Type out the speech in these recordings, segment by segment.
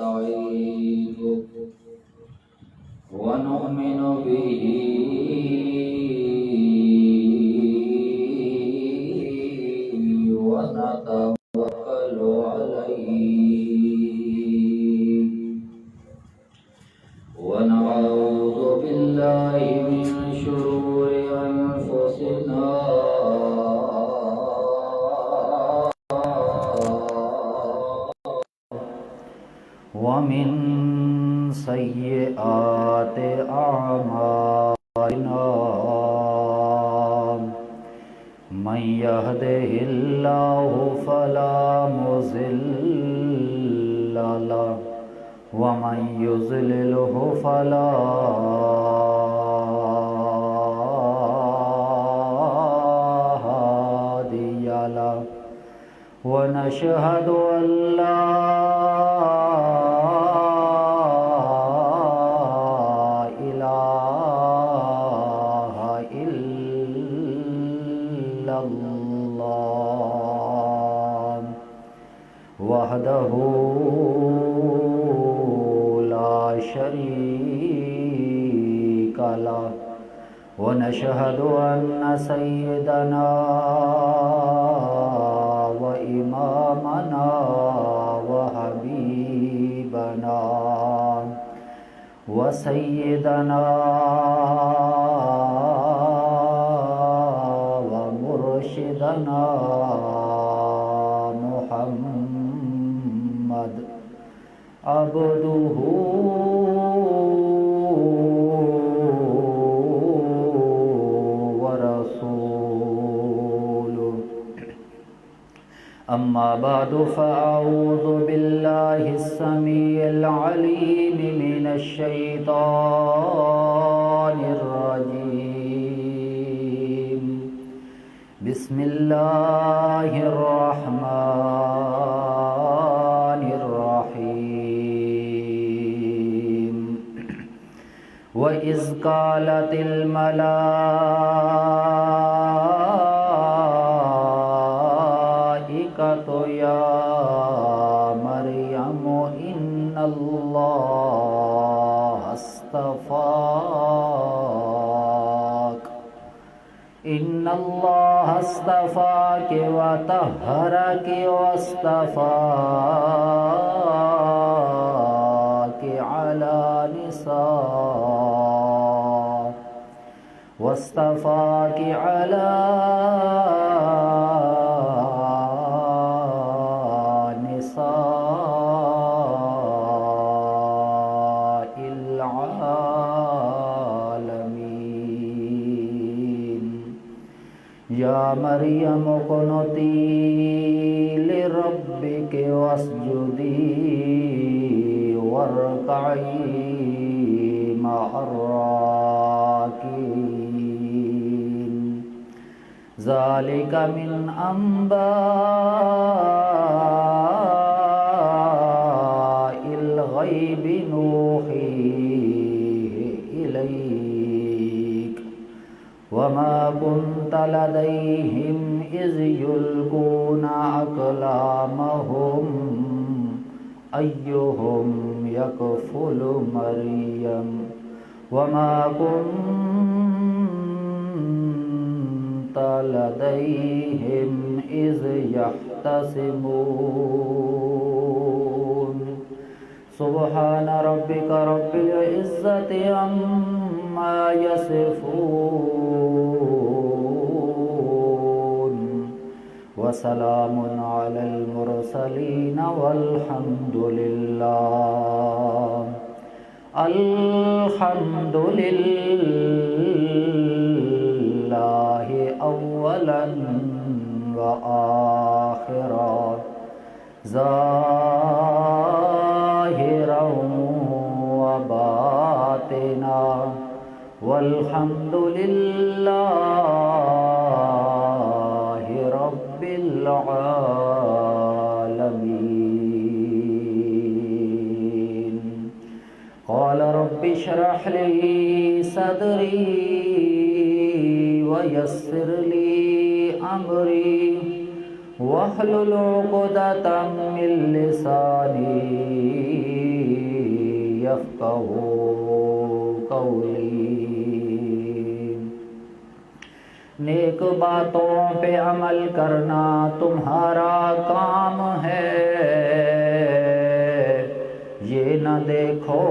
ونستعينه ونؤمن به ونتوكل عليه ونعوذ بالله من شرور أنفسنا ومن سيئات أعمالنا من يهده الله فلا مضل له ومن يضلله فلا هادي له ونشهد أن لا إله إلا الله وحده لا شريك له ونشهد أن سيدنا وإمامنا وحبيبنا وسيدنا ومرشدنا محمد عبده ورسوله أما بعد فأعوذ بالله السميع العليم من الشيطان الرجيم بسم الله الرحمن الرحيم وإذ قالت الملائكة يا مريم إن الله اصطفاك وطهرك واصطفاك على نساء العالمين يا مريم اقنتي لربك واسجدي واركعي مع الراكعين ذلك من أنباء الغيب نوحيه إليك وما كنت لديهم إذ يلقون أقلامهم أيهم يكفل مريم وما كنت لديهم إذ يختصمون سبحان ربك رب العزة عما يصفون وسلام على المرسلين والحمد لله الحمد لله أولا وآخرا ظاهرا وباطنا والحمد لله رب العالمين قال رب اشرح لي صدري ويسر لي أمري واحلل عقدة من لساني يفقهوا قولی۔ نیک باتوں پہ عمل کرنا تمہارا کام ہے، یہ نہ دیکھو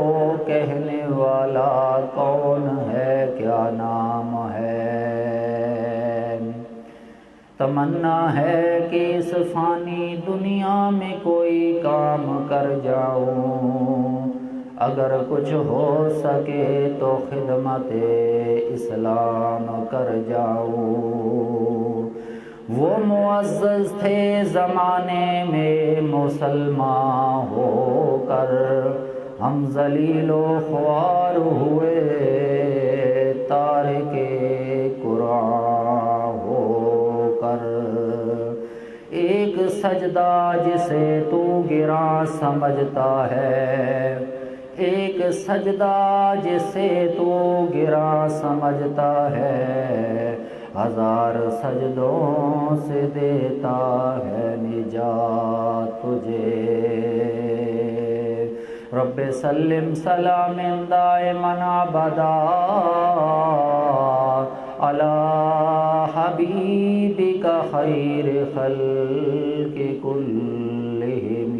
کہنے والا کون ہے، کیا نام ہے۔ تمنا ہے کہ اس فانی دنیا میں کوئی کام کر جاؤں، اگر کچھ ہو سکے تو خدمت اسلام کر جاؤں۔ وہ معزز تھے زمانے میں مسلمان ہو کر، ہم ذلیل و خوار ہوئے تارک قرآن ہو کر۔ ایک سجدہ جسے تو گراں سمجھتا ہے، ایک سجدہ جسے تو گراں سمجھتا ہے، ہزار سجدوں سے دیتا ہے نجات تجھے۔ رب سلم سلام دائما ابدا علی حبیبک خیر خلق کلہم۔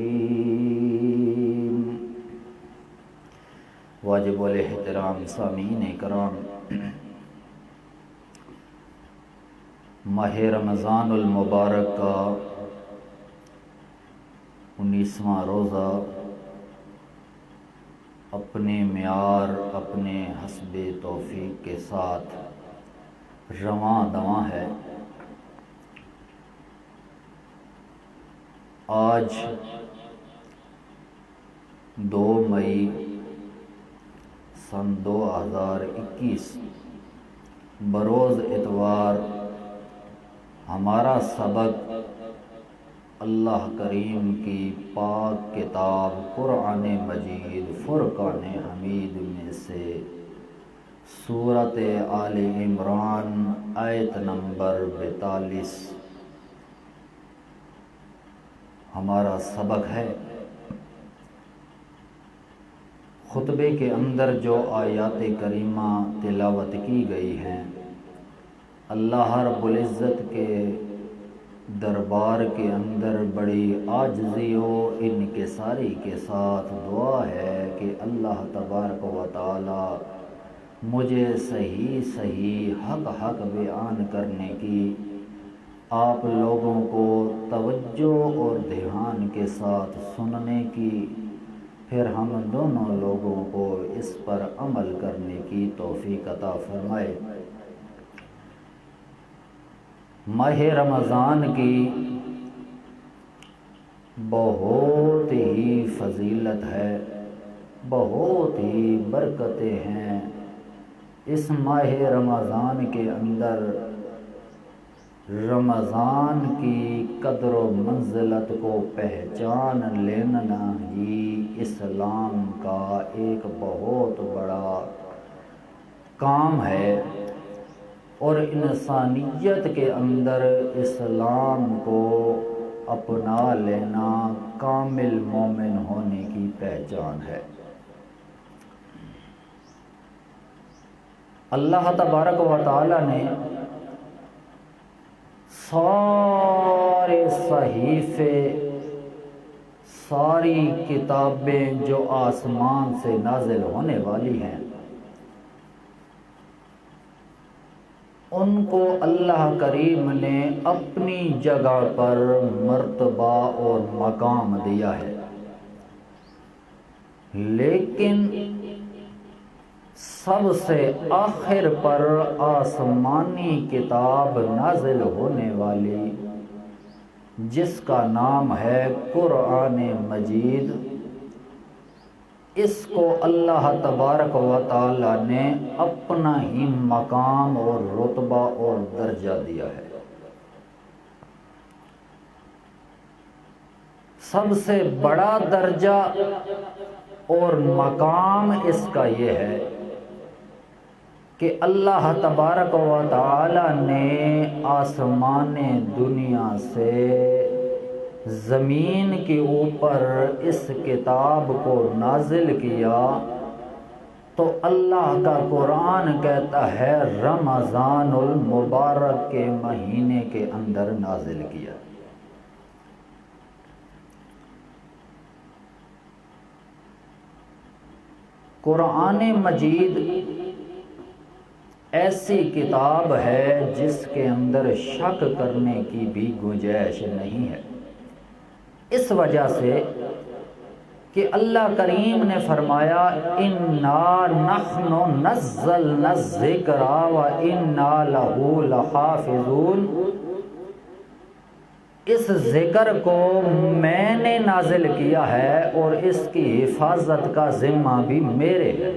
واجب الاحترام سامعین کرام، ماہ رمضان المبارک کا 19واں روزہ اپنے معیار، اپنے حسب توفیق کے ساتھ رواں دواں ہے۔ آج 2 مئی سن 2021 بروز اتوار ہمارا سبق اللہ کریم کی پاک کتاب قرآن مجید فرقان حمید میں سے سورۃ آل عمران آیت نمبر 42 ہمارا سبق ہے۔ خطبے کے اندر جو آیات کریمہ تلاوت کی گئی ہیں، اللہ رب العزت کے دربار کے اندر بڑی عاجزی و انکساری کے ساتھ دعا ہے کہ اللہ تبارک و تعالی مجھے صحیح حق بیان کرنے کی، آپ لوگوں کو توجہ اور دھیان کے ساتھ سننے کی، پھر ہم دونوں لوگوں کو اس پر عمل کرنے کی توفیق عطا فرمائے۔ ماہ رمضان کی بہت ہی فضیلت ہے، بہت ہی برکتیں ہیں۔ اس ماہ رمضان کے اندر رمضان کی قدر و منزلت کو پہچان لینا ہی اسلام کا ایک بہت بڑا کام ہے، اور انسانیت کے اندر اسلام کو اپنا لینا کامل مومن ہونے کی پہچان ہے۔ اللہ تبارک و تعالی نے سارے صحیفے، ساری کتابیں جو آسمان سے نازل ہونے والی ہیں، ان کو اللہ کریم نے اپنی جگہ پر مرتبہ اور مقام دیا ہے، لیکن سب سے آخر پر آسمانی کتاب نازل ہونے والی، جس کا نام ہے قرآن مجید، اس کو اللہ تبارک و تعالی نے اپنا ہی مقام اور رتبہ اور درجہ دیا ہے۔ سب سے بڑا درجہ اور مقام اس کا یہ ہے کہ اللہ تبارک و تعالی نے آسمان دنیا سے زمین کے اوپر اس کتاب کو نازل کیا، تو اللہ کا قرآن کہتا ہے رمضان المبارک کے مہینے کے اندر نازل کیا۔ قرآن مجید ایسی کتاب ہے جس کے اندر شک کرنے کی بھی گنجائش نہیں ہے، اس وجہ سے کہ اللہ کریم نے فرمایا اِنَّا نَحْنُ نَزَّلْنَا الذِّكْرَ وَإِنَّا لَهُ لَحَافِظُونَ، اس ذکر کو میں نے نازل کیا ہے اور اس کی حفاظت کا ذمہ بھی میرے ہے۔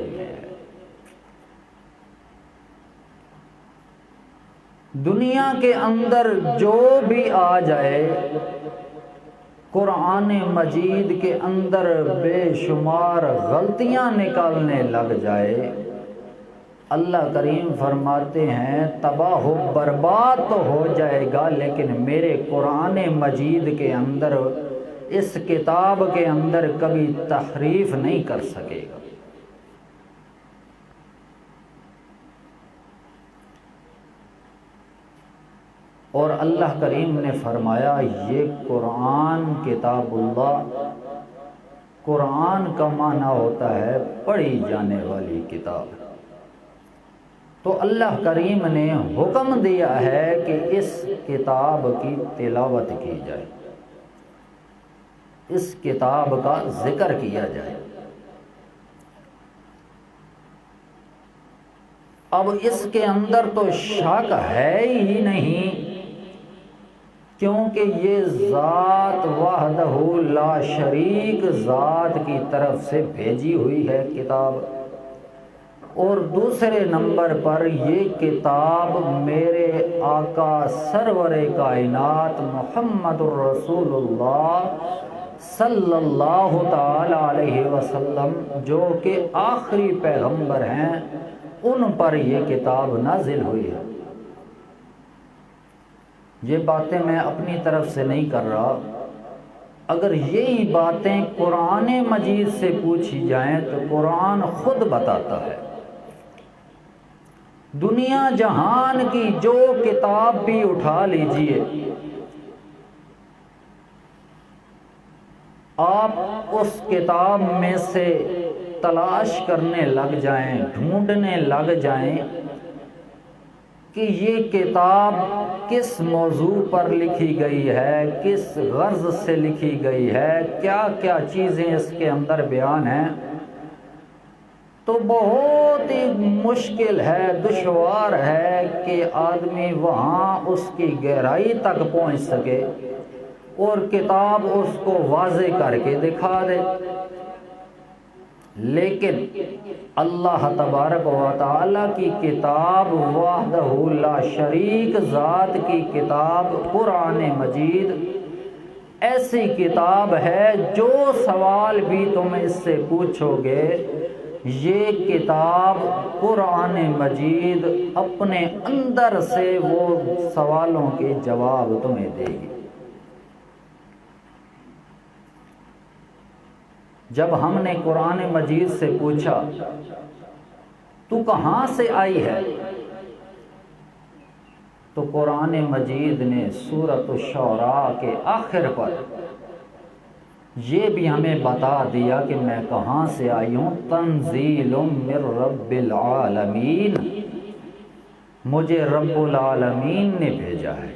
دنیا کے اندر جو بھی آ جائے، قرآن مجید کے اندر بے شمار غلطیاں نکالنے لگ جائے، اللہ کریم فرماتے ہیں تباہ و برباد تو ہو جائے گا، لیکن میرے قرآن مجید کے اندر، اس کتاب کے اندر کبھی تحریف نہیں کر سکے گا۔ اور اللہ کریم نے فرمایا یہ قرآن کتاب اللہ، قرآن کا معنی ہوتا ہے پڑھی جانے والی کتاب، تو اللہ کریم نے حکم دیا ہے کہ اس کتاب کی تلاوت کی جائے، اس کتاب کا ذکر کیا جائے۔ اب اس کے اندر تو شک ہے ہی نہیں، کیونکہ یہ ذات وحدہ لا شریک ذات کی طرف سے بھیجی ہوئی ہے کتاب، اور دوسرے نمبر پر یہ کتاب میرے آقا سرور کائنات محمد الرسول اللہ صلی اللہ تعالی علیہ وسلم، جو کہ آخری پیغمبر ہیں، ان پر یہ کتاب نازل ہوئی ہے۔ یہ باتیں میں اپنی طرف سے نہیں کر رہا، اگر یہی باتیں قرآن مجید سے پوچھی جائیں تو قرآن خود بتاتا ہے، دنیا جہان کی جو کتاب بھی اٹھا لیجئے، آپ اس کتاب میں سے تلاش کرنے لگ جائیں، ڈھونڈنے لگ جائیں کہ یہ کتاب کس موضوع پر لکھی گئی ہے، کس غرض سے لکھی گئی ہے، کیا کیا چیزیں اس کے اندر بیان ہیں، تو بہت ہی مشکل ہے، دشوار ہے کہ آدمی وہاں اس کی گہرائی تک پہنچ سکے اور کتاب اس کو واضح کر کے دکھا دے۔ لیکن اللہ تبارک و تعالی کی کتاب وحدہ لا شریک ذات کی کتاب قرآن مجید ایسی کتاب ہے، جو سوال بھی تم اس سے پوچھو گے، یہ کتاب قرآن مجید اپنے اندر سے وہ سوالوں کے جواب تمہیں دے گی۔ جب ہم نے قرآن مجید سے پوچھا تو کہاں سے آئی ہے، تو قرآن مجید نے سورۃ الشعراء کے آخر پر یہ بھی ہمیں بتا دیا کہ میں کہاں سے آئی ہوں، تنزیل من رب العالمین، مجھے رب العالمین نے بھیجا ہے۔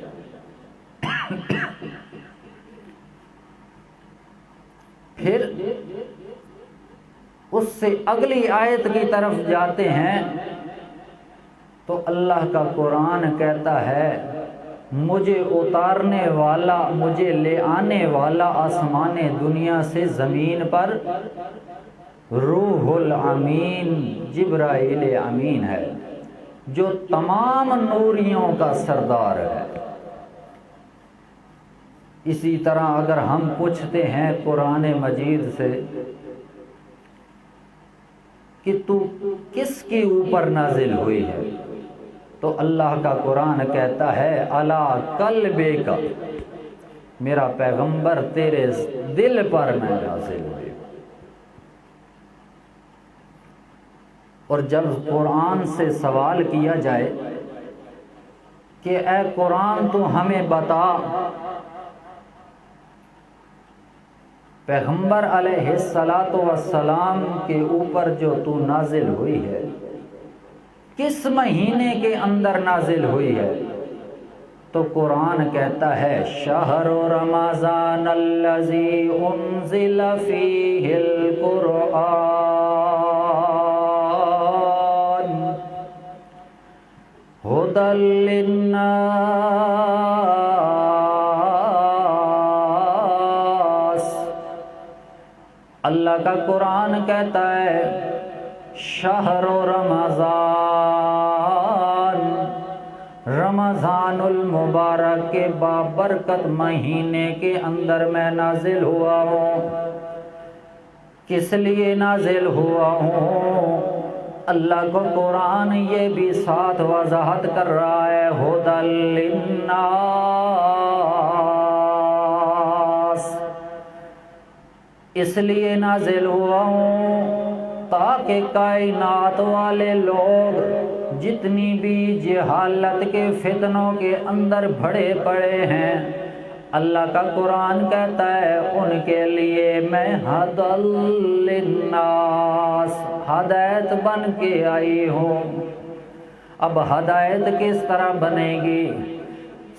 پھر اس سے اگلی آیت کی طرف جاتے ہیں تو اللہ کا قرآن کہتا ہے مجھے اتارنے والا، مجھے لے آنے والا آسمان دنیا سے زمین پر روح الامین، جبرائیل امین ہے، جو تمام نوریوں کا سردار ہے۔ اسی طرح اگر ہم پوچھتے ہیں قرآن مجید سے کہ تو کس کے اوپر نازل ہوئی ہے؟ تو اللہ کا قرآن کہتا ہے علی قلبک، میرا پیغمبر تیرے دل پر میں نازل ہوئی۔ اور جب قرآن سے سوال کیا جائے کہ اے قرآن تو ہمیں بتا، پیغمبر علیہ السلام کے اوپر جو تو نازل ہوئی ہے کس مہینے کے اندر نازل ہوئی ہے؟ تو قرآن کہتا ہے شہر رمضان الذی انزل فیہ القرآن ہدی للناس، اللہ کا قرآن کہتا ہے شہر رمضان المبارک کے بابرکت مہینے کے اندر میں نازل ہوا ہوں۔ کس لیے نازل ہوا ہوں؟ اللہ کو قرآن یہ بھی ساتھ وضاحت کر رہا ہے ہدی للناس، اس لیے نازل ہوا ہوں تاکہ کائنات والے لوگ جتنی بھی جہالت کے فتنوں کے اندر بھڑے پڑے ہیں، اللہ کا قرآن کہتا ہے ان کے لیے میں ہدی للناس، ہدایت بن کے آئی ہوں۔ اب ہدایت کس طرح بنے گی؟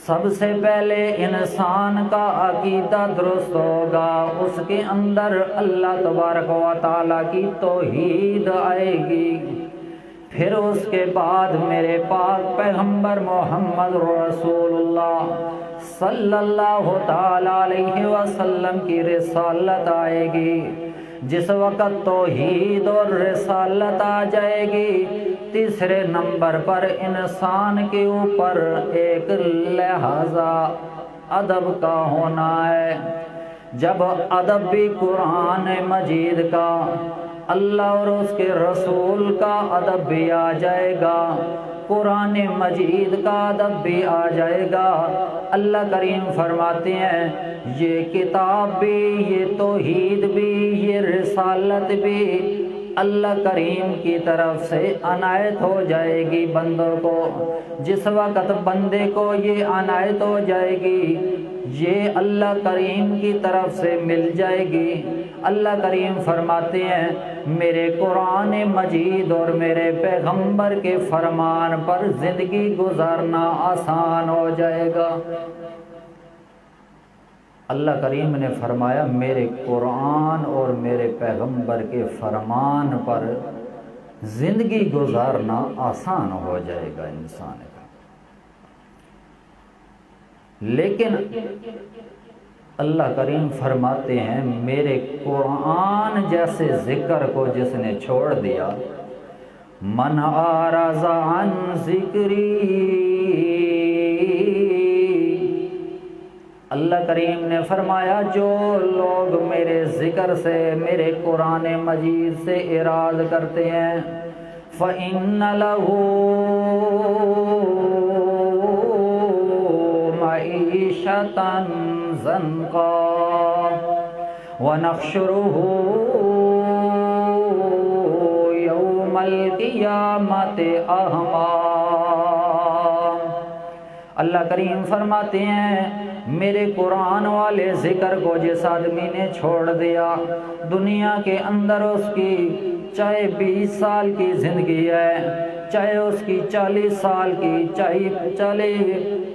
سب سے پہلے انسان کا عقیدہ درست ہوگا، اس کے اندر اللہ تبارک و تعالیٰ کی توحید آئے گی، پھر اس کے بعد میرے پاک پیغمبر محمد رسول اللہ صلی اللہ تعالیٰ علیہ وسلم کی رسالت آئے گی۔ جس وقت توحید اور رسالت آ جائے گی، تیسرے نمبر پر انسان کے اوپر ایک لہذا ادب کا ہونا ہے۔ جب ادب بھی قرآن مجید کا، اللہ اور اس کے رسول کا ادب بھی آ جائے گا، قرآن مجید کا ادب بھی آ جائے گا، اللہ کریم فرماتے ہیں یہ کتاب بھی، یہ توحید بھی، یہ رسالت بھی اللہ کریم کی طرف سے عنایت ہو جائے گی بندوں کو۔ جس وقت بندے کو یہ عنایت ہو جائے گی، یہ اللہ کریم کی طرف سے مل جائے گی، اللہ کریم فرماتے ہیں میرے قرآن مجید اور میرے پیغمبر کے فرمان پر زندگی گزارنا آسان ہو جائے گا۔ اللہ کریم نے فرمایا میرے قرآن اور میرے پیغمبر کے فرمان پر زندگی گزارنا آسان ہو جائے گا انسان کا۔ لیکن اللہ کریم فرماتے ہیں میرے قرآن جیسے ذکر کو جس نے چھوڑ دیا، من اعرض عن ذکری، اللہ کریم نے فرمایا جو لوگ میرے ذکر سے، میرے قرآن مجید سے اعراض کرتے ہیں، فَإِنَّ لَهُ مَعِيشَةً ضَنْكًا وَنَحْشُرُهُ يَوْمَ الْقِيَامَةِ أَعْمَىٰ۔ اللہ کریم فرماتے ہیں میرے قرآن والے ذکر کو جس آدمی نے چھوڑ دیا، دنیا کے اندر اس کی چاہے 20 سال کی زندگی ہے، چاہے اس کی 40 سال کی، چاہے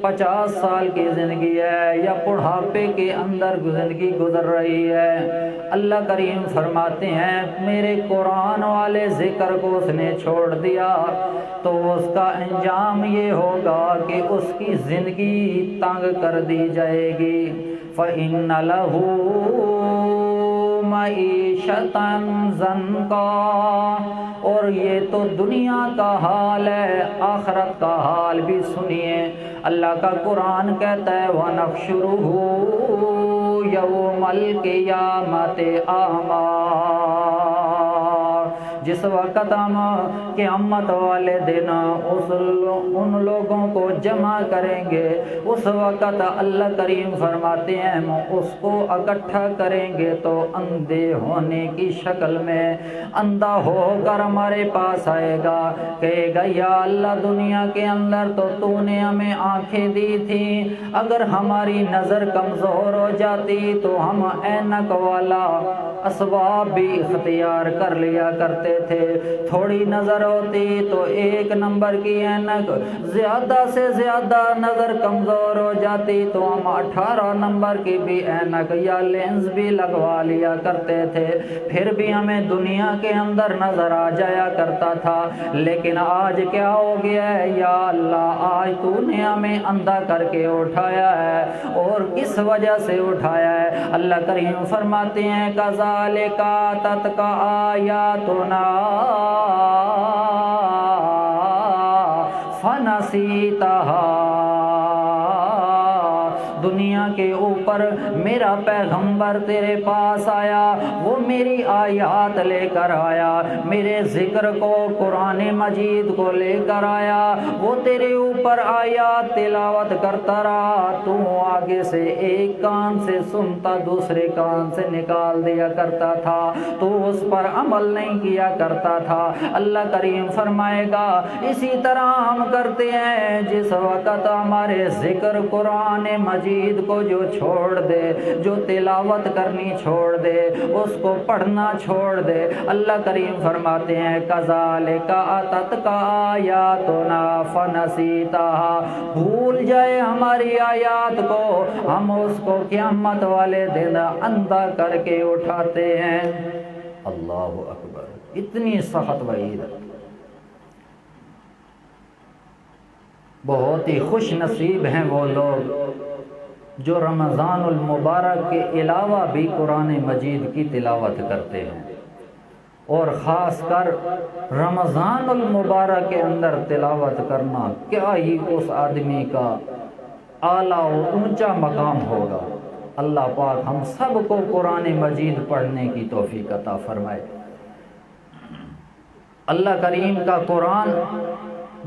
50 سال کی زندگی ہے، یا بڑھاپے کے اندر زندگی گزر رہی ہے، اللہ کریم فرماتے ہیں میرے قرآن والے ذکر کو اس نے چھوڑ دیا تو اس کا انجام یہ ہوگا کہ اس کی زندگی تنگ کر دی جائے گی۔ فَإِنَّ لَهُ مَعِيشَةً ضَنْكًا، اور یہ تو دنیا کا حال ہے، آخرت کا حال بھی سنیے۔ اللہ کا قرآن کہتا ہے وَنَحْشُرُهُ يَوْمَ الْقِيَامَةِ أَعْمَىٰ، جس وقت ہم قیامت والے دن ان لوگوں کو جمع کریں گے، اس وقت اللہ کریم فرماتے ہیں ہم اس کو اکٹھا کریں گے تو اندھے ہونے کی شکل میں اندھا ہو کر ہمارے پاس آئے گا، کہے گا یا اللہ دنیا کے اندر تو نے ہمیں آنکھیں دی تھی، اگر ہماری نظر کمزور ہو جاتی تو ہم اینک والا اسباب بھی اختیار کر لیا کرتے تھے، تھوڑی نظر ہوتی تو 1 نمبر کی اینک، زیادہ سے زیادہ نظر کمزور ہو جاتی تو ہم 18 نمبر کی بھی اینک یا لینز بھی لگوا لیا کرتے تھے، پھر بھی ہمیں دنیا کے اندر نظر آ جایا کرتا تھا۔ لیکن آج کیا ہو گیا ہے یا اللہ، آج تو نے ہمیں اندھا کر کے اٹھایا ہے، اور کس وجہ سے اٹھایا ہے؟ اللہ کریم فرماتے ہیں کذالک آتتک آیاتنا فنسیتها، دنیا کے اوپر میرا پیغمبر تیرے پاس آیا، وہ میری آیات لے کر آیا، میرے ذکر کو قرآن مجید کو لے کر آیا، وہ تیرے اوپر آیات تلاوت کرتا رہا، تو آگے سے ایک کان سے سنتا دوسرے کان سے نکال دیا کرتا تھا، تو اس پر عمل نہیں کیا کرتا تھا۔ اللہ کریم فرمائے گا اسی طرح ہم کرتے ہیں، جس وقت ہمارے ذکر قرآن مجید کو جو چھوڑ دے، جو تلاوت کرنی چھوڑ دے، اس کو پڑھنا چھوڑ دے، اللہ کریم فرماتے ہیں کذالک آتتک آیاتنا فنسیتها، بھول جائے ہماری آیات کو، ہم اس کو قیامت والے دن اندھا کر کے اٹھاتے ہیں۔ اللہ اکبر، اتنی سخت وعید۔ بہت ہی خوش نصیب ہیں وہ لوگ جو رمضان المبارک کے علاوہ بھی قرآن مجید کی تلاوت کرتے ہیں، اور خاص کر رمضان المبارک کے اندر تلاوت کرنا کیا ہی اس آدمی کا اعلیٰ و اونچا مقام ہوگا۔ اللہ پاک ہم سب کو قرآن مجید پڑھنے کی توفیق عطا فرمائے۔ اللہ کریم کا قرآن،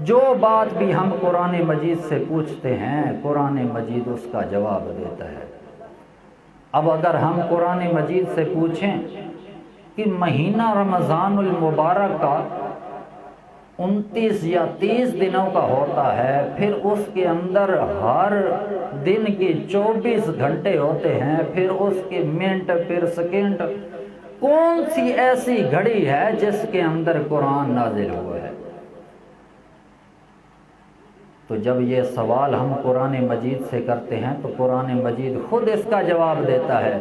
جو بات بھی ہم قرآن مجید سے پوچھتے ہیں قرآن مجید اس کا جواب دیتا ہے۔ اب اگر ہم قرآن مجید سے پوچھیں کہ مہینہ رمضان المبارک کا 29 یا 30 دنوں کا ہوتا ہے، پھر اس کے اندر ہر دن کے 24 گھنٹے ہوتے ہیں، پھر اس کے منٹ پھر سیکنڈ، کون سی ایسی گھڑی ہے جس کے اندر قرآن نازل ہوا ہے؟ تو جب یہ سوال ہم قرآن مجید سے کرتے ہیں تو قرآن مجید خود اس کا جواب دیتا ہے۔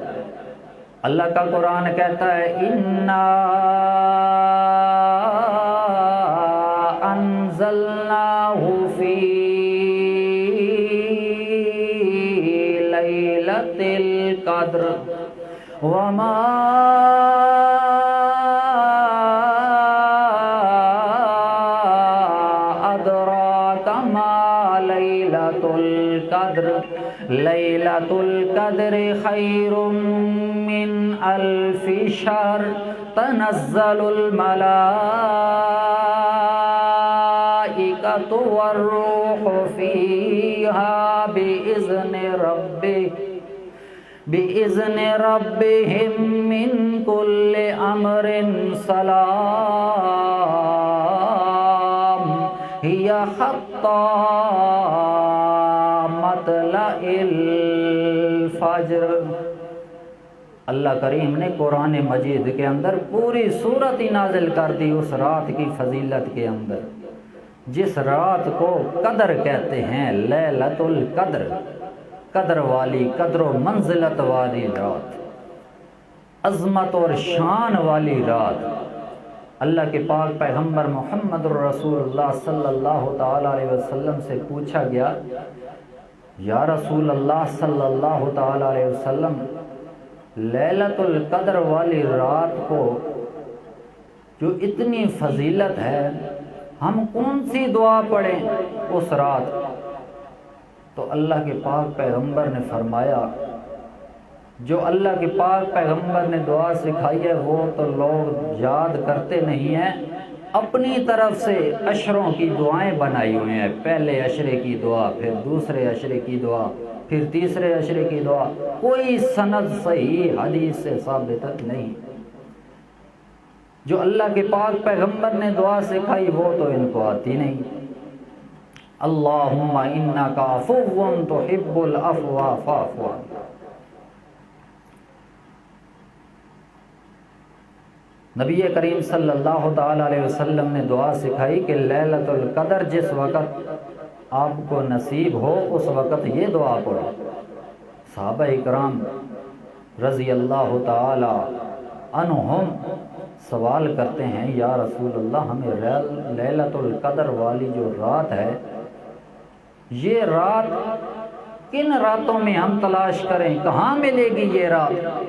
اللہ کا قرآن کہتا ہے اِنَّا أَنزَلْنَاهُ فِي لَيْلَةِ الْقَدْرِ وَمَا ليلة القدر خير من 1000 شهر تنزل الملائكة والروح فيها بإذن ربهم من كل أمر سلام هي حتى مطلع الفجر۔ اللہ کریم نے قرآن مجید کے اندر پوری سورت ہی نازل کر دی اس رات کی فضیلت کے اندر، جس رات کو قدر کہتے ہیں، لیلۃ القدر، قدر والی، قدر و منزلت والی رات، عظمت اور شان والی رات۔ اللہ کے پاک پیغمبر محمد الرسول اللہ صلی اللہ تعالی علیہ وسلم سے پوچھا گیا، یا رسول اللہ صلی اللہ تعالی علیہ وسلم، لیلۃ القدر والی رات کو جو اتنی فضیلت ہے، ہم کون سی دعا پڑھیں اس رات؟ تو اللہ کے پاک پیغمبر نے فرمایا جو اللہ کے پاک پیغمبر نے دعا سکھائی ہے وہ تو لوگ یاد کرتے نہیں ہیں، اپنی طرف سے عشروں کی دعائیں بنائی ہوئی ہیں، پہلے عشرے کی دعا، پھر دوسرے عشرے کی دعا، پھر تیسرے عشرے کی دعا، کوئی سند صحیح حدیث سے ثابت نہیں۔ جو اللہ کے پاک پیغمبر نے دعا سکھائی وہ تو ان کو آتی نہیں۔ اللہم انک عفو تحب العفو فاعف عنی۔ نبی کریم صلی اللہ تعالی علیہ وسلم نے دعا سکھائی کہ لیلۃ القدر جس وقت آپ کو نصیب ہو اس وقت یہ دعا پڑھو۔ صحابہ اکرام رضی اللہ تعالی عنہم سوال کرتے ہیں، یا رسول اللہ ہمیں لیلۃ القدر والی جو رات ہے یہ رات کن راتوں میں ہم تلاش کریں، کہاں ملے گی یہ رات؟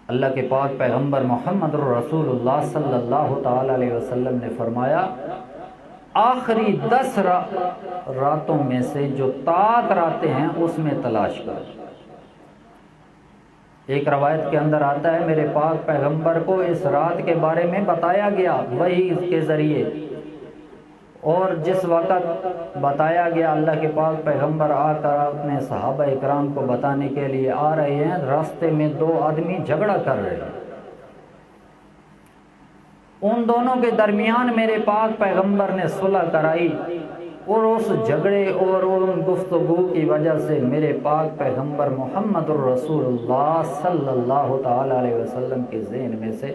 اللہ کے پاک پیغمبر محمد رسول اللہ صلی اللہ تعالی علیہ وسلم نے فرمایا، آخری 10 راتوں میں سے جو طاق راتیں ہیں اس میں تلاش کرو۔ ایک روایت کے اندر آتا ہے میرے پاک پیغمبر کو اس رات کے بارے میں بتایا گیا وحی کے ذریعے، اور جس وقت بتایا گیا اللہ کے پاک پیغمبر آ کر اپنے صحابہ اکرام کو بتانے کے لیے آ رہے ہیں، راستے میں 2 آدمی جھگڑا کر رہے ہیں، ان دونوں کے درمیان میرے پاک پیغمبر نے صلح کرائی، اور اس جھگڑے اور ان گفتگو کی وجہ سے میرے پاک پیغمبر محمد الرسول اللہ صلی اللہ تعالی علیہ وسلم کے ذہن میں سے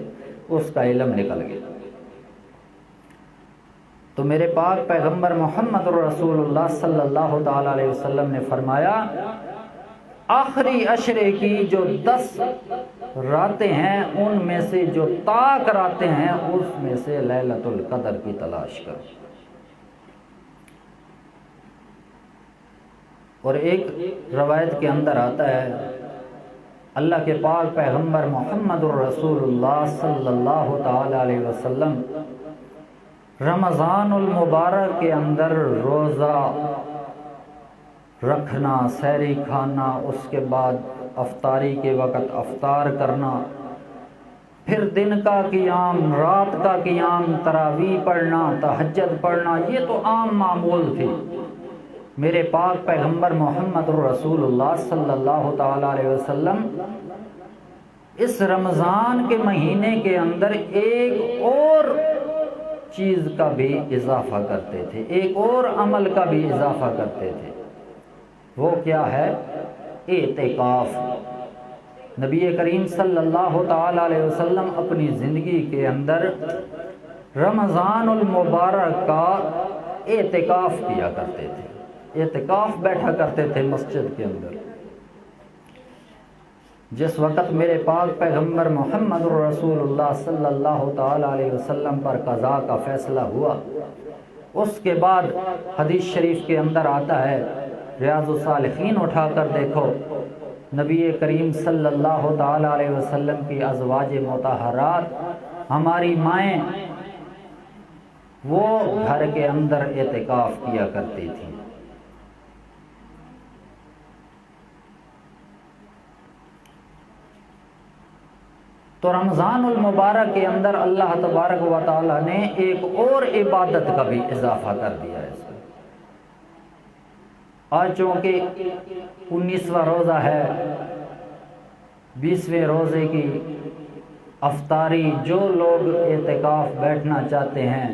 اس کا علم نکل گیا۔ تو میرے پاک پیغمبر محمد رسول اللہ صلی اللہ تعالی علیہ وسلم نے فرمایا، آخری عشرے کی جو 10 راتیں ہیں ان میں سے جو طاق راتیں ہیں اس میں سے لیلۃ القدر کی تلاش کرو۔ اور ایک روایت کے اندر آتا ہے اللہ کے پاک پیغمبر محمد الرسول اللہ صلی اللہ تعالی علیہ وسلم رمضان المبارک کے اندر روزہ رکھنا، سحری کھانا، اس کے بعد افطاری کے وقت افطار کرنا، پھر دن کا قیام، رات کا قیام، تراویح پڑھنا، تہجد پڑھنا، یہ تو عام معمول تھی۔ میرے پاک پیغمبر محمد رسول اللہ صلی اللہ تعالی علیہ وسلم اس رمضان کے مہینے کے اندر ایک اور چیز کا بھی اضافہ کرتے تھے، ایک اور عمل کا بھی اضافہ کرتے تھے۔ وہ کیا ہے؟ اعتکاف۔ نبی کریم صلی اللہ تعالی علیہ وسلم اپنی زندگی کے اندر رمضان المبارک کا اعتکاف کیا کرتے تھے، اعتکاف بیٹھا کرتے تھے مسجد کے اندر۔ جس وقت میرے پاک پیغمبر محمد رسول اللہ صلی اللہ تعالی علیہ وسلم پر قضاء کا فیصلہ ہوا، اس کے بعد حدیث شریف کے اندر آتا ہے، ریاض الصالحین اٹھا کر دیکھو، نبی کریم صلی اللہ تعالی علیہ وسلم کی ازواج مطہرات، ہماری مائیں، وہ گھر کے اندر اعتکاف کیا کرتی تھیں۔ تو رمضان المبارک کے اندر اللہ تبارک و تعالی نے ایک اور عبادت کا بھی اضافہ کر دیا ہے اس میں۔ آج چونکہ 19واں روزہ ہے، 20ویں روزے کی افطاری، جو لوگ اعتکاف بیٹھنا چاہتے ہیں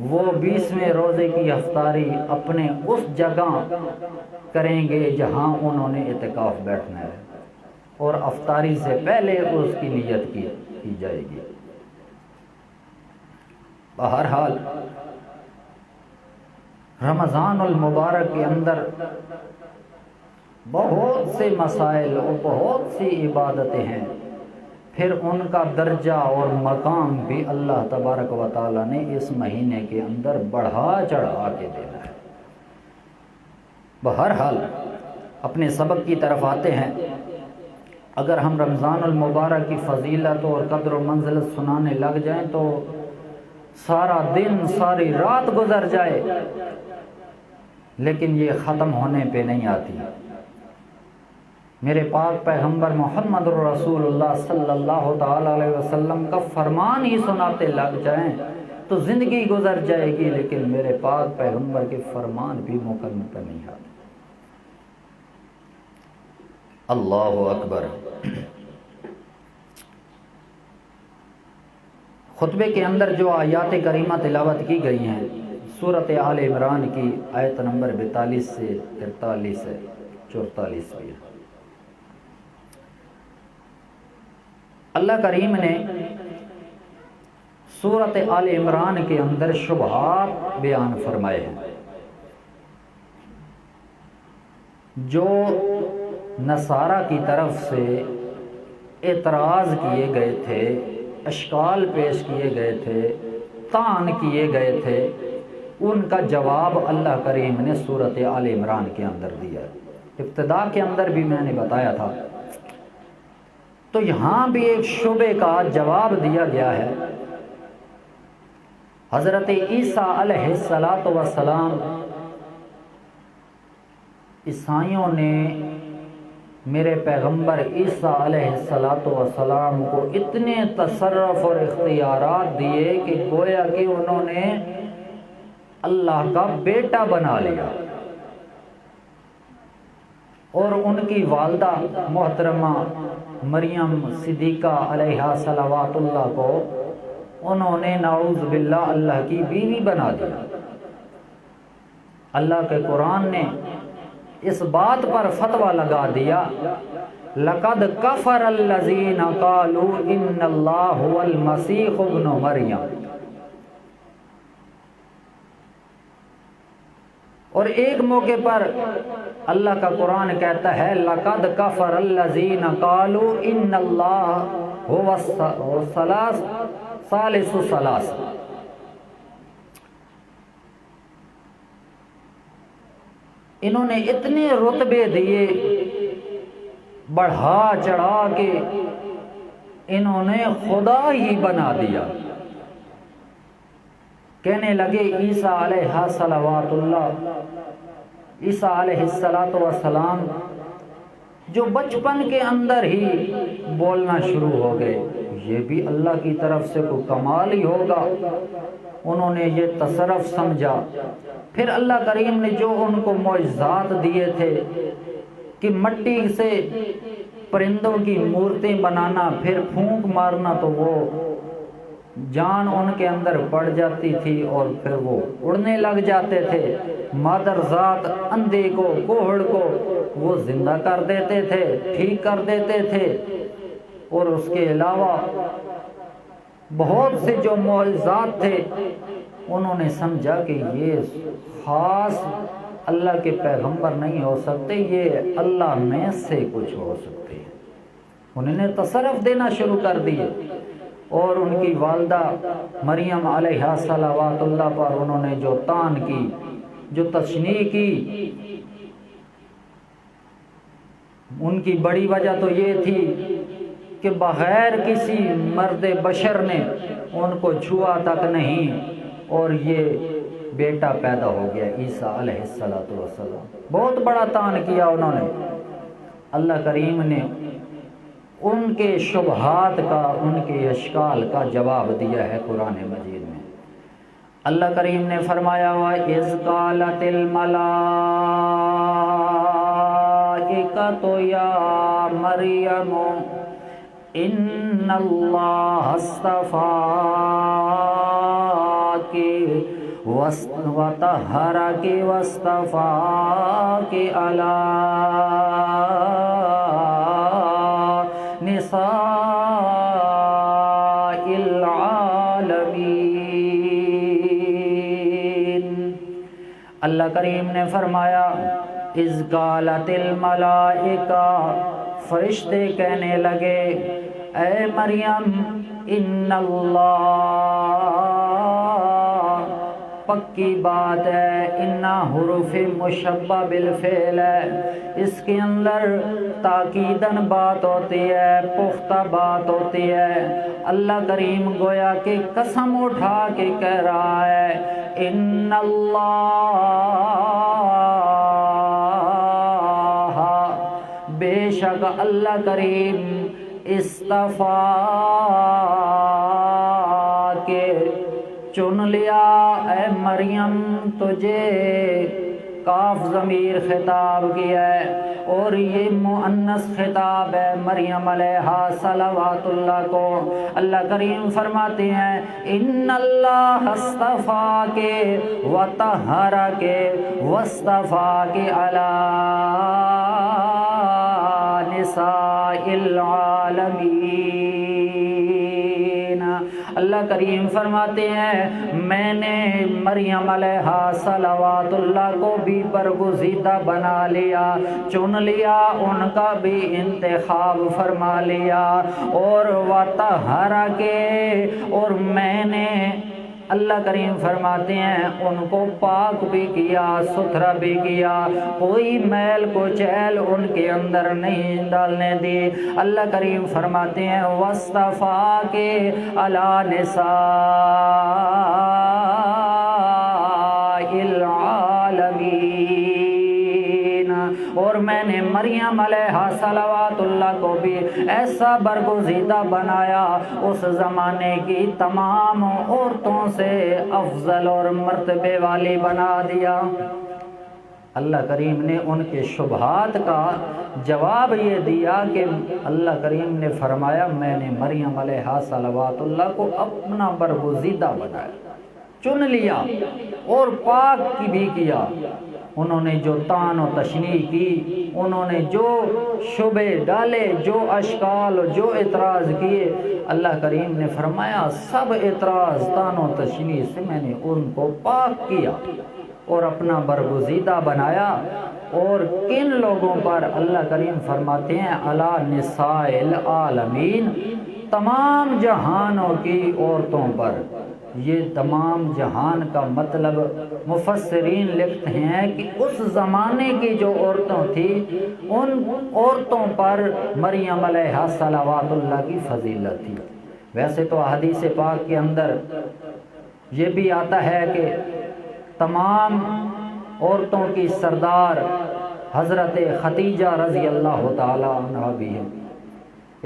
وہ 20ویں روزے کی افطاری اپنے اس جگہ کریں گے جہاں انہوں نے اعتکاف بیٹھنا ہے، اور افطاری سے پہلے اس کی نیت کی جائے گی۔ بہرحال رمضان المبارک کے اندر بہت سے مسائل اور بہت سی عبادتیں ہیں، پھر ان کا درجہ اور مقام بھی اللہ تبارک و تعالی نے اس مہینے کے اندر بڑھا چڑھا کے دینا ہے۔ بہرحال اپنے سبق کی طرف آتے ہیں۔ اگر ہم رمضان المبارک کی فضیلت اور قدر و منزلت سنانے لگ جائیں تو سارا دن، ساری رات گزر جائے، لیکن یہ ختم ہونے پہ نہیں آتی۔ میرے پاک پیغمبر محمد رسول اللہ صلی اللہ تعالی علیہ وسلم کا فرمان ہی سناتے لگ جائیں تو زندگی گزر جائے گی، لیکن میرے پاک پیغمبر کے فرمان بھی مکمل پر نہیں آتے۔ اللہ اکبر۔ خطبے کے اندر جو آیات کریمہ تلاوت کی گئی ہیں سورۃ آل عمران کی آیت نمبر 42 سے 43 ہے، 44 بھی ہے۔ اللہ کریم نے سورۃ آل عمران کے اندر شبہات بیان فرمائے ہیں جو نصارہ کی طرف سے اعتراض کیے گئے تھے، اشکال پیش کیے گئے تھے، طعن کیے گئے تھے، ان کا جواب اللہ کریم نے سورۃ آل عمران کے اندر دیا ہے۔ ابتدا کے اندر بھی میں نے بتایا تھا، تو یہاں بھی ایک شبے کا جواب دیا گیا ہے۔ حضرت عیسیٰ علیہ السلام عیسائیوں نے میرے پیغمبر عیسیٰ علیہ السلام کو اتنے تصرف اور اختیارات دیے کہ گویا کہ انہوں نے اللہ کا بیٹا بنا لیا، اور ان کی والدہ محترمہ مریم صدیقہ علیہ صلوات اللہ کو انہوں نے نعوذ باللہ اللہ کی بیوی بنا دیا۔ اللہ کے قرآن نے اس بات پر فتویٰ لگا دیا، لَقَدْ كَفَرَ الَّذِينَ قَالُوا إِنَّ اللَّهَ هُوَ الْمَسِيحُ ابْنُ مَرْيَمَ۔ اور ایک موقع پر اللہ کا قرآن کہتا ہے لَقَدْ كَفَرَ الَّذِينَ قَالُوا إِنَّ اللَّهَ هُوَ ثَالِثُ ثَلَاثَةٍ۔ انہوں نے اتنے رتبے دیے، بڑھا چڑھا کے انہوں نے خدا ہی بنا دیا۔ کہنے لگے عیسیٰ علیہ صلوات اللہ، عیسیٰ علیہ السلام جو بچپن کے اندر ہی بولنا شروع ہو گئے، یہ بھی اللہ کی طرف سے کوئی کمال ہی ہوگا۔ انہوں نے یہ تصرف سمجھا۔ پھر اللہ کریم نے جو ان کو معجزات دیے تھے کہ مٹی سے پرندوں کی مورتیں بنانا، پھر پھونک مارنا تو وہ جان ان کے اندر پڑ جاتی تھی اور پھر وہ اڑنے لگ جاتے تھے۔ مادر ذات اندھے کو، کوہڑ کو وہ زندہ کر دیتے تھے، ٹھیک کر دیتے تھے، اور اس کے علاوہ بہت سے جو معجزات تھے، انہوں نے سمجھا کہ یہ خاص اللہ کے پیغمبر نہیں ہو سکتے، یہ اللہ میں سے کچھ ہو سکتے ہیں۔ انہوں نے تصرف دینا شروع کر دیے، اور ان کی والدہ مریم علیہ صلوات اللہ پر انہوں نے جو طعن کی، جو تشنیع کی، ان کی بڑی وجہ تو یہ تھی کہ بغیر کسی مرد بشر نے ان کو چھوا تک نہیں، اور یہ بیٹا پیدا ہو گیا عیسیٰ علیہ السلام۔ بہت بڑا طعن کیا انہوں نے۔ اللہ کریم نے ان کے شبہات کا، ان کے اشکال کا جواب دیا ہے قرآن مجید میں۔ اللہ کریم نے فرمایا وَإِذْ قَالَتِ الْمَلَائِكَةُ يَا مَرْيَمُ إِنَّ اللَّهَ اصْطَفَاكِ وَطَهَّرَكِ وَاصْطَفَاكِ عَلَى نِسَاءِ الْعَالَمِينَ۔ اللہ کریم نے فرمایا اذ قالت الملائکہ، فرشتے کہنے لگے اے مریم ان اللہ، پکی بات ہے ان حروف مشبہ بالفعل ہے، اس کے اندر تاکیدن بات ہوتی ہے، پختہ بات ہوتی ہے۔ اللہ کریم گویا کہ قسم اٹھا کے کہہ رہا ہے ان اللہ بے شک اللہ کریم اصطفیٰ کے چن لیا اے مریم تجھے، کاف ضمیر خطاب کیا ہے اور یہ مؤنث خطاب ہے مریم علیہ صلوات اللہ کو۔ اللہ کریم فرماتے ہیں ان اللہ اصطفیٰ کے وطہرہ کے واصطفیٰ کے علی نساء العالمین۔ اللہ کریم فرماتے ہیں میں نے مریم علیہ صلوات اللہ کو بھی برگزیدہ بنا لیا، چن لیا، ان کا بھی انتخاب فرما لیا، اور وطہرہ کے، اور میں نے اللہ کریم فرماتے ہیں ان کو پاک بھی کیا، ستھرا بھی کیا، کوئی میل کچیل ان کے اندر نہیں ڈالنے دی۔ اللہ کریم فرماتے ہیں واصطفیٰ کے علی نساء العالمین، اور میں نے مریم علیہ صلوات اللہ کو بھی ایسا برگزیدہ بنایا، اس زمانے کی تمام عورتوں سے افضل اور مرتبے والی بنا دیا۔ اللہ کریم نے ان کے شبہات کا جواب یہ دیا کہ اللہ کریم نے فرمایا میں نے مریم علیہ صلوات اللہ کو اپنا برگزیدہ بنایا، چن لیا اور پاک کی بھی کیا۔ انہوں نے جو طعن و تشنیع کی، انہوں نے جو شبے ڈالے، جو اشکال جو اعتراض کیے، اللہ کریم نے فرمایا سب اعتراض طعن و تشنیع سے میں نے ان کو پاک کیا اور اپنا برگزیدہ بنایا۔ اور کن لوگوں پر؟ اللہ کریم فرماتے ہیں علی نساء العالمین، تمام جہانوں کی عورتوں پر۔ یہ تمام جہان کا مطلب مفسرین لکھتے ہیں کہ اس زمانے کی جو عورتوں تھی ان عورتوں پر مریم علیہ صلوات اللہ کی فضیلت تھی۔ ویسے تو حدیث پاک کے اندر یہ بھی آتا ہے کہ تمام عورتوں کی سردار حضرت خدیجہ رضی اللہ تعالی عنہ بھی ہے۔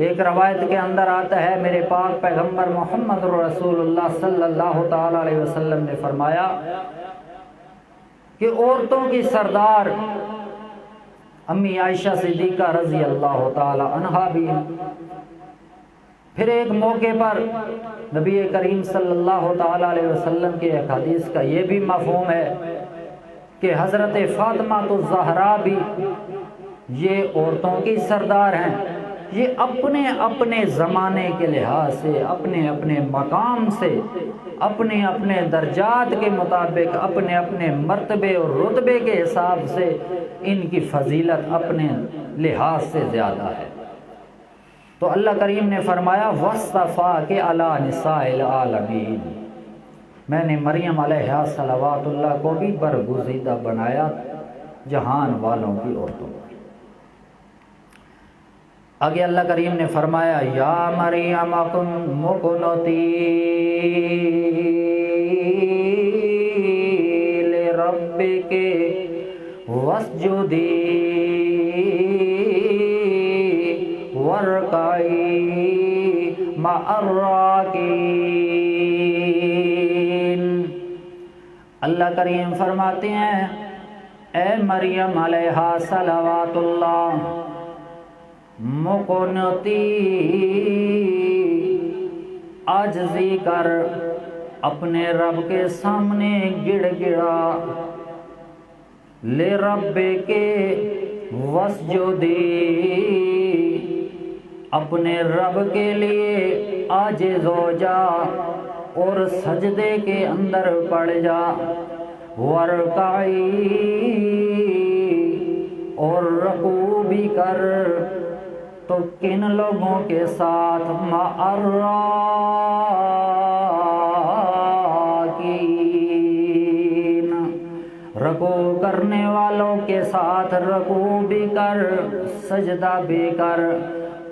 ایک روایت کے اندر آتا ہے میرے پاک پیغمبر محمد رسول اللہ صلی اللہ تعالی علیہ وسلم نے فرمایا کہ عورتوں کی سردار امی عائشہ صدیقہ رضی اللہ تعالی عنہا بھی ہے۔ پھر ایک موقع پر نبی کریم صلی اللہ تعالی علیہ وسلم کی ایک حدیث کا یہ بھی مفہوم ہے کہ حضرت فاطمہ الزہرا بھی یہ عورتوں کی سردار ہیں۔ یہ اپنے اپنے زمانے کے لحاظ سے، اپنے اپنے مقام سے، اپنے اپنے درجات کے مطابق، اپنے اپنے مرتبے اور رتبے کے حساب سے ان کی فضیلت اپنے لحاظ سے زیادہ ہے۔ تو اللہ کریم نے فرمایا واصطفیٰ کے علی نساء العالمین، میں نے مریم علیہ صلوات اللہ کو بھی برگزیدہ بنایا جہان والوں کی عورتوں کو۔ آگے اللہ کریم نے فرمایا یا مریم مقنتی لربک واسجدی وارکعی مع الراکعین۔ اللہ کریم فرماتے ہیں اے مریم علیہ صلوات اللہ مقنتی، عاجزی کر، اپنے رب کے سامنے گڑ گڑا، لے رب کے واسجدی، اپنے رب کے لیے عاجز ہو جا اور سجدے کے اندر پڑ جا، ورکعی، اور رکوع بھی کر۔ تو کن لوگوں کے ساتھ؟ مع الراکعین، رکوع کرنے والوں کے ساتھ رکوع بھی کر، سجدہ بھی کر،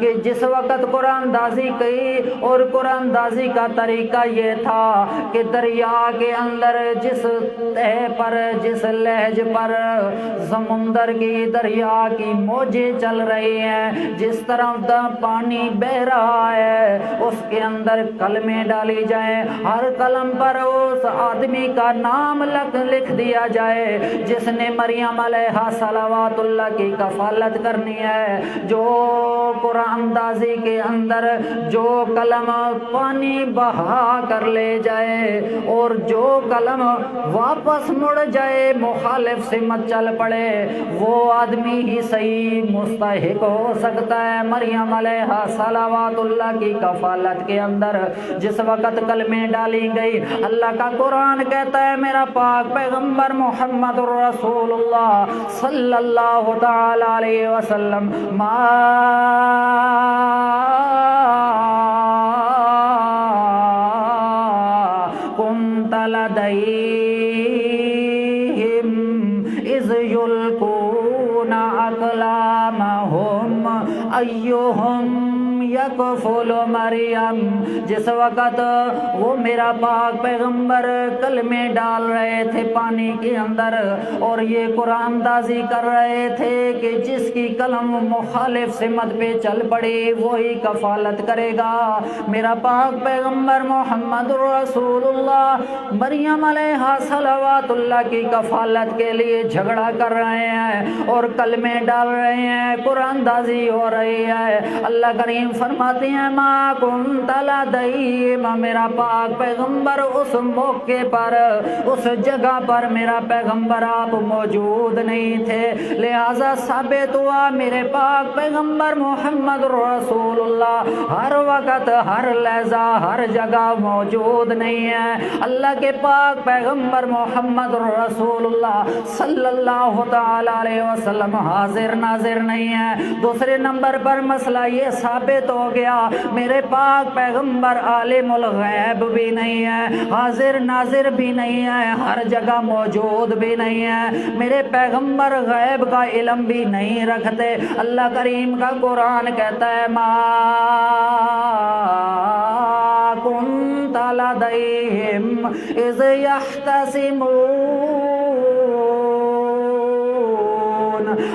کہ جس وقت قرآن اندازی کی، اور قرآن اندازی کا طریقہ یہ تھا کہ دریا کے اندر جس تہ پر، جس لہج پر سمندر کی، دریا کی موجیں چل رہی ہیں، جس طرف پانی بہ رہا ہے، اس کے اندر کلمیں ڈالی جائیں، ہر کلم پر اس آدمی کا نام لکھ دیا جائے جس نے مریم علیہ صلوات اللہ کی کفالت کرنی ہے۔ جو قرآن اندازی کے اندر جو قلم پانی بہا کر لے جائے اور جو قلم واپس مڑ جائے، مخالف سمت چل پڑے، وہ آدمی ہی صحیح مستحق ہو سکتا ہے مریم علیہ صلوات اللہ کی کفالت کے اندر۔ جس وقت کلمیں ڈالی گئی، اللہ کا قرآن کہتا ہے میرا پاک پیغمبر محمد رسول اللہ صلی اللہ تعالی علیہ وسلم ما كنت لديهم إذ يلقون أقلامهم أيهم یکفل مریم۔ جس وقت وہ میرا پاک پیغمبر کلمے ڈال رہے تھے پانی کے اندر، اور یہ قرآن اندازی کر رہے تھے کہ جس کی قلم مخالف سمت پہ چل پڑی وہی کفالت کرے گا۔ میرا پاک پیغمبر محمد رسول اللہ مریم علیہ صلوات اللہ کی کفالت کے لیے جھگڑا کر رہے ہیں اور کلمے ڈال رہے ہیں، قرآن اندازی ہو رہی ہے۔ اللہ کریم فرماتے ہیں ما کنت لدیہم، میرا پاک پیغمبر اس موقع پر، اس جگہ پر میرا پیغمبر آپ موجود نہیں تھے، لہذا ثابت ہوا میرے پاک پیغمبر محمد رسول اللہ ہر وقت، ہر لحظہ، ہر جگہ موجود نہیں ہے۔ اللہ کے پاک پیغمبر محمد رسول اللہ صلی اللہ تعالی علیہ وسلم حاضر ناظر نہیں ہے۔ دوسرے نمبر پر مسئلہ یہ ثابت ہو گیا میرے پاک پیغمبر عالم الغیب بھی نہیں ہے، حاضر ناظر بھی نہیں ہے، ہر جگہ موجود بھی نہیں ہے، میرے پیغمبر غیب کا علم بھی نہیں رکھتے۔ اللہ کریم کا قرآن کہتا ہے ما كنت لديهم إذ يختصمون۔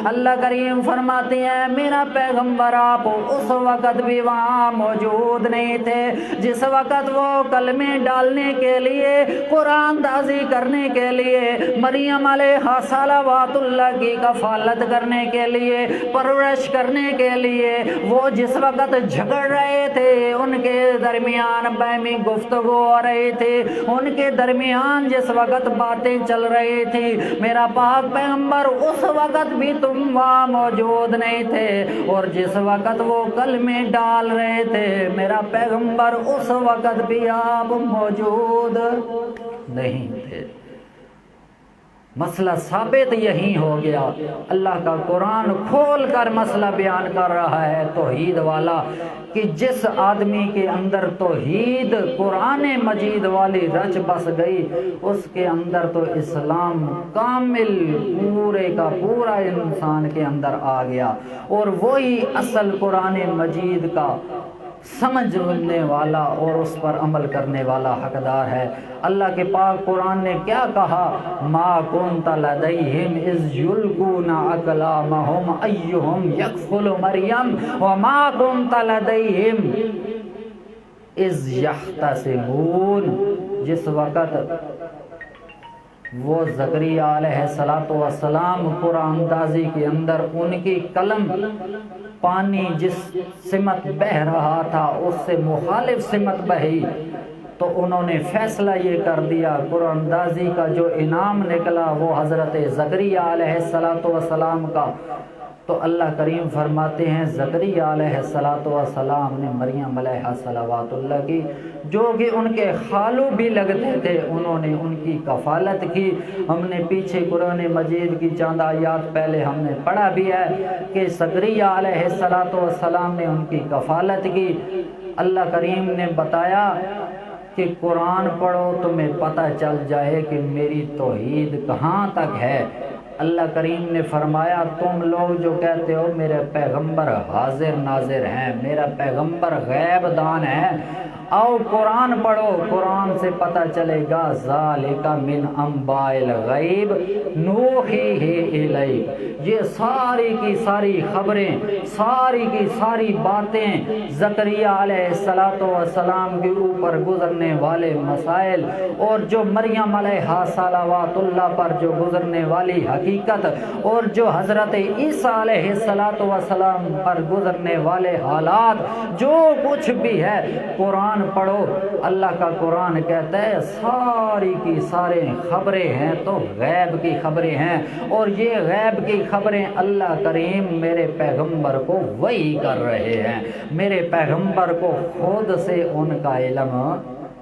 اللہ کریم فرماتے ہیں میرا پیغمبر آپ اس وقت بھی وہاں موجود نہیں تھے جس وقت وہ کلمے ڈالنے کے لیے، قرآن اندازی کرنے کے لیے، مریم علیہ صلوات اللہ کی کفالت کرنے کے لیے، پرورش کرنے کے لیے وہ جس وقت جھگڑ رہے تھے، ان کے درمیان باہمی گفتگو ہو رہی تھی، ان کے درمیان جس وقت باتیں چل رہی تھی، میرا پاک پیغمبر اس وقت بھی تم وہاں موجود نہیں تھے، اور جس وقت وہ کلمے ڈال رہے تھے میرا پیغمبر اس وقت بھی آپ موجود نہیں تھے۔ مسئلہ ثابت یہی ہو گیا۔ اللہ کا قرآن کھول کر مسئلہ بیان کر رہا ہے توحید والا، کہ جس آدمی کے اندر توحید قرآن مجید والی رچ بس گئی، اس کے اندر تو اسلام کامل پورے کا پورا انسان کے اندر آ گیا، اور وہی اصل قرآن مجید کا سمجھنے والا اور اس پر عمل کرنے والا حقدار ہے۔ اللہ کے پاک قرآن نے کیا کہا؟ ما کنت لدیہم اذ یلقون اقلامہم ایہم یکفل مریم وما کنت لدیہم اذ یختصمون۔ جس وقت وہ زکریا علیہ السلام قرآن اندازی کے اندر ان کی قلم پانی جس سمت بہ رہا تھا اس سے مخالف سمت بہی، تو انہوں نے فیصلہ یہ کر دیا، قرآن اندازی کا جو انعام نکلا وہ حضرت زکریا علیہ السلام کا۔ تو اللہ کریم فرماتے ہیں زکریا علیہ السلام نے مریم علیہ صلوات اللہ کی، جو کہ ان کے خالو بھی لگتے تھے، انہوں نے ان کی کفالت کی۔ ہم نے پیچھے قرآن مجید کی چند آیات پہلے ہم نے پڑھا بھی ہے کہ زکریا علیہ السلام نے ان کی کفالت کی۔ اللہ کریم نے بتایا کہ قرآن پڑھو تمہیں پتہ چل جائے کہ میری توحید کہاں تک ہے، اللہ کریم نے فرمایا تم لوگ جو کہتے ہو میرے پیغمبر حاضر ناظر ہیں، میرا پیغمبر غیب دان ہے، آؤ قرآن پڑھو، قرآن سے پتہ چلے گا ذالک من انباء الغیب نوحیہ الیک، یہ ساری کی ساری خبریں، ساری کی ساری باتیں زکریا علیہ السلام کے اوپر گزرنے والے مسائل، اور جو مریم علیہ صلوات اللہ پر جو گزرنے والی حقیقت، اور جو حضرت عیسیٰ علیہ السلام پر گزرنے والے حالات، جو کچھ بھی ہے قرآن پڑھو۔ اللہ کا قرآن کہتا ہے ساری کی سارے خبریں ہیں تو غیب کی خبریں ہیں، اور یہ غیب کی خبریں اللہ کریم میرے پیغمبر کو وحی کر رہے ہیں، میرے پیغمبر کو خود سے ان کا علم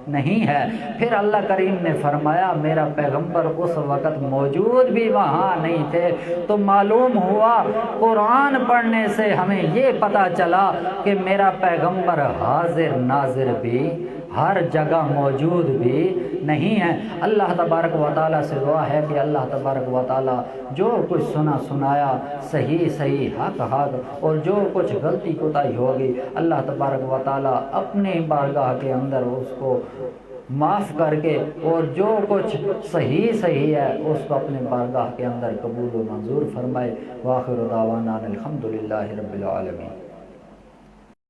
نہیں ہے۔ پھر اللہ کریم نے فرمایا میرا پیغمبر اس وقت موجود بھی وہاں نہیں تھے، تو معلوم ہوا قرآن پڑھنے سے ہمیں یہ پتہ چلا کہ میرا پیغمبر حاضر ناظر بھی ہر جگہ موجود بھی نہیں ہے۔ اللہ تبارک و تعالیٰ سے دعا ہے کہ اللہ تبارک و تعالیٰ جو کچھ سنایا صحیح صحیح حق حق، اور جو کچھ غلطی کوتاہی ہوگی اللہ تبارک و تعالیٰ اپنی بارگاہ کے اندر اس کو معاف کر کے، اور جو کچھ صحیح صحیح ہے اس کو اپنے بارگاہ کے اندر قبول و منظور فرمائے۔ وآخر دعوانا الحمدللہ رب العالمین۔